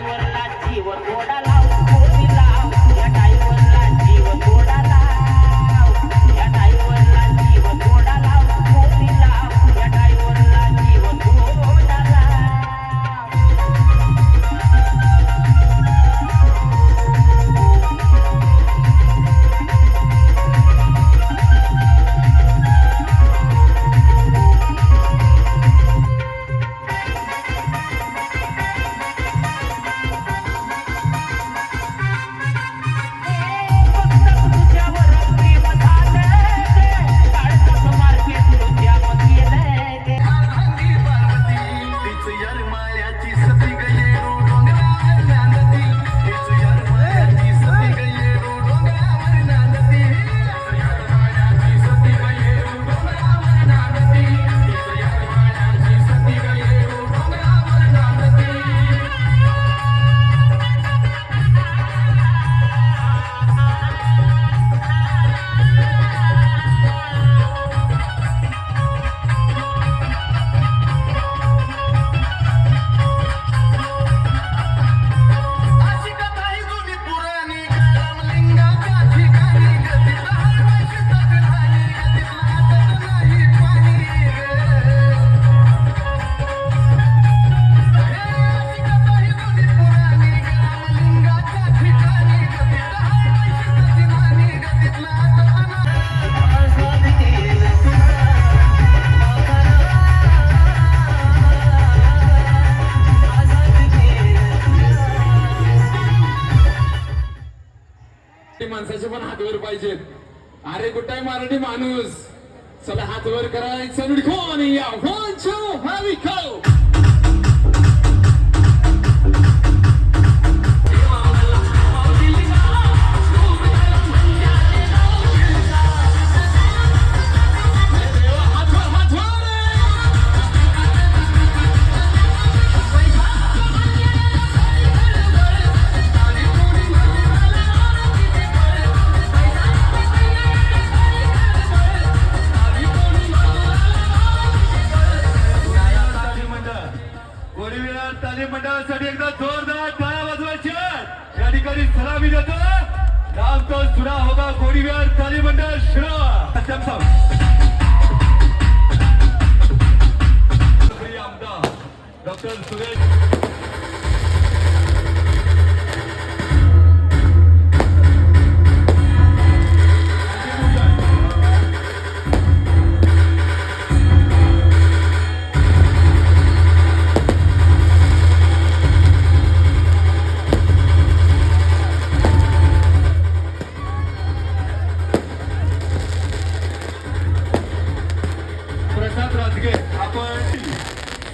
ड्रायव्हरला जीव थोडा लाव गोरी लाव या ड्रायव्हरला जीव थोडा लाव या ड्रायव्हरला जीव थोडा लाव गोरी लाव या ड्रायव्हरला जीव थोडा लाव माणसाचे पण हात वर पाहिजेत. अरे कुठे मराठी माणूस चला हात वर करायचं निघून या वंचो भाविको मंडळासाठी एकदा जोरदार टाळ्या वाजवायच्या. या ठिकाणी सलामी देतो नाम तो सुना होगा गोडीविहार ताली मंडळ शिरोळ आमदार डॉक्टर सुरेश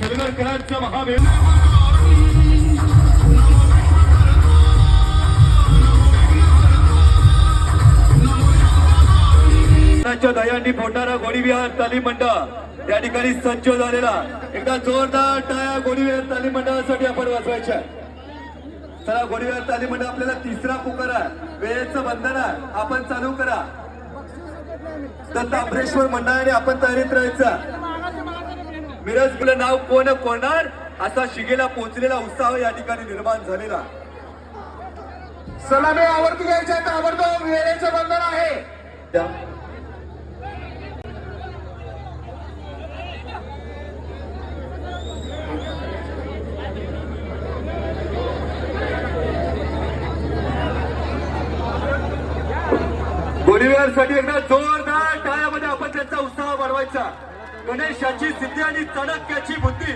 सरगरकरांचा महावेद दयांनी फोडणारा गोडीविहार तालीम मंडळ या ठिकाणी सज्ज झालेला. एकदा जोरदार टाळ्या गोडीविहार तालीम मंडळासाठी आपण वाजवायच्या. चला गोडीविहार तालीम मंडळ आपल्याला तिसरा पुकारा वेळेचं बंधन आपण चालू करा. तर तांबरेश्वर मंडळाने आपण तयारीत राहायचं. मिरज मुलं नाव कोण कोणणार असा शिगेला पोहोचलेला उत्साह या ठिकाणी निर्माण झालेला. सलामी आवर्ती घ्यायच्या ताबडतोब वेळेचं बंधन आहे. गोडीविहारसाठी एकदा जोरदार टाळ्यामध्ये आपण त्यांचा उत्साह वाढवायचा. गणेशाची सिद्धी आणि चाणक्याची बुद्धी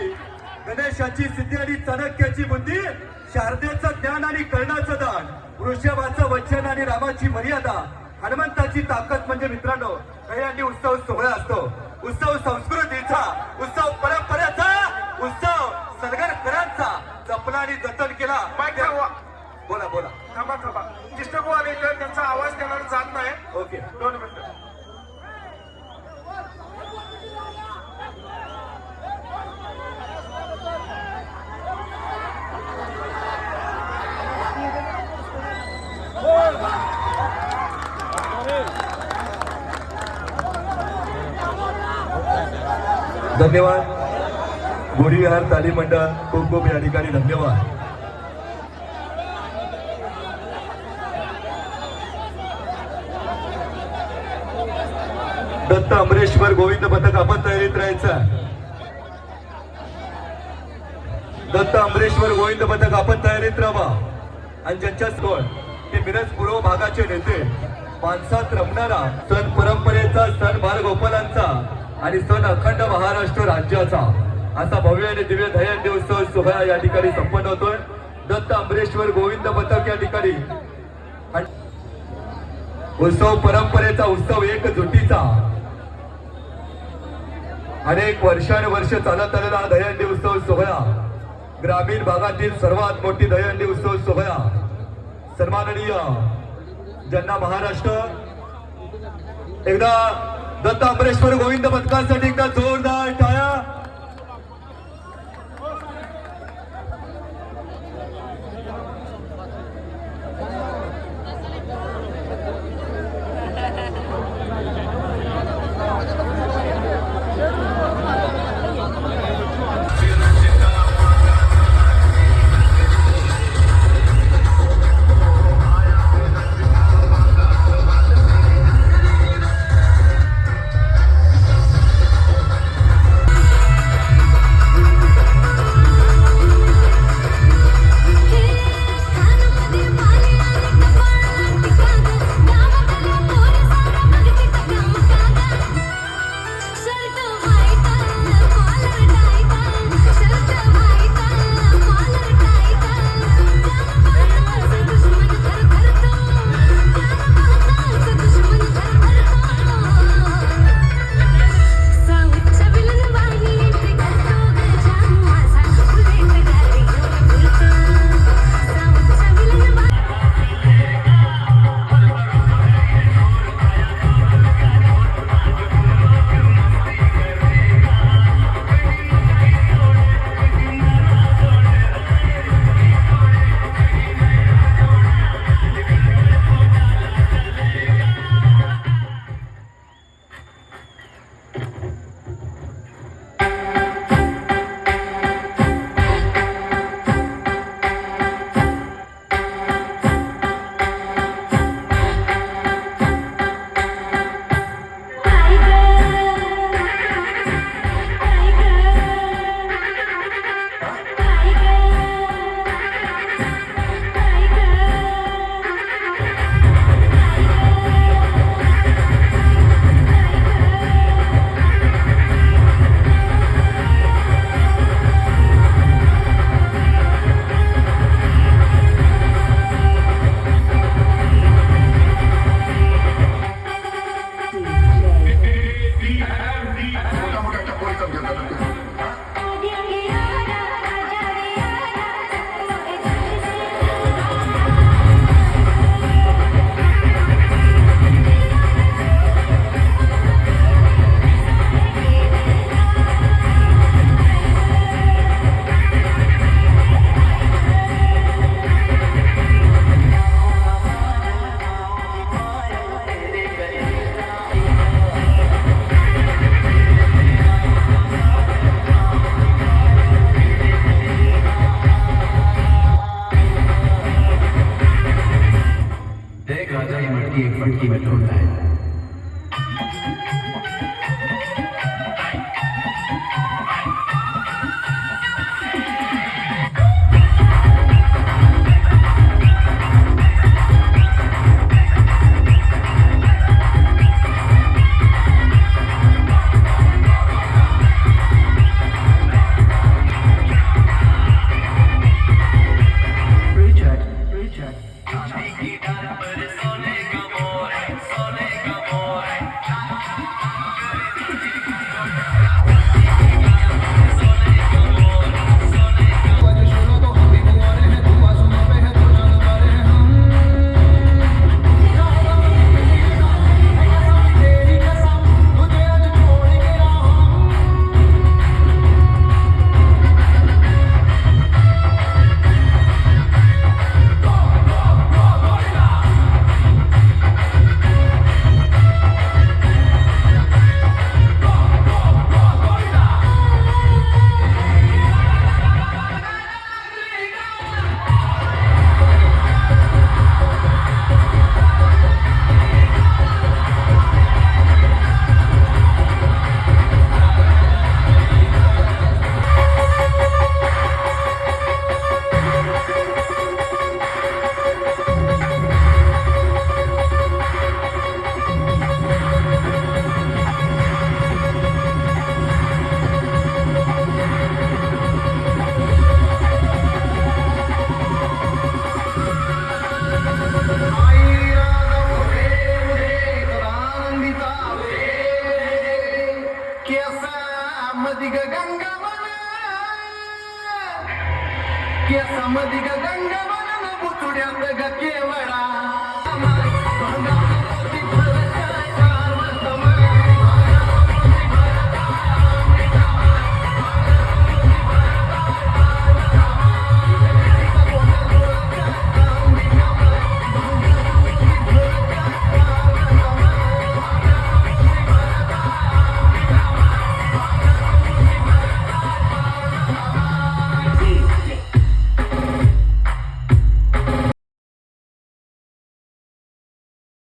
गणेशाची सिद्धी आणि चाणक्याची बुद्धी शारदेचं ज्ञान आणि कर्णाचं दान वृषभाचं वचन आणि रामाची मर्यादा हनुमंताची ताकद म्हणजे मित्रांनो दहीहंडी उत्सव सोहळा असतो. उत्सव संस्कृतीचा उत्सव परंपरेचा उत्सव सरगरकरांचा जपला आणि जतन केला. बोला बोला थांबा थांबा डिस्टर्ब आले तर त्यांचा आवाज त्यांना जात नाही. ओके 2 मिनिटं. धन्यवाद. गोडीविहार तालीम मंडळ खूप खूप या ठिकाणी धन्यवाद. दत्त अमरेश्वर गोविंद पथक आपण तयारीत राहायचं. दत्त अमरेश्वर गोविंद पथक आपण तयारीत राहा. आणि ज्यांच्या स्कोर ते मिरज पूर्व भागाचे नेते, माणसात रमणारा सण, परंपरेचा सण, बालगोपालांचा आणि सण अखंड महाराष्ट्र राज्याचा असा भव्य आणि दिव्य दहीहंडी उत्सव सोहळा या ठिकाणी संपन्न होतोय. दत्त अमरेश्वर गोविंद पथक या ठिकाणी उत्सव, परंपरेचा उत्सव, एकजुटीचा अनेक वर्षानुवर्ष चालत आलेला हा दहीहंडी उत्सव सोहळा, ग्रामीण भागातील सर्वात मोठी दहीहंडी उत्सव सोहळा. सन्माननीय ज्यांना महाराष्ट्र एकदा दत्त अमरेश्वर गोविंद पथकासाठी एकदा जोरदार टाळ्या. एक राजा की मटकी एक फटकी में तोड़ता है.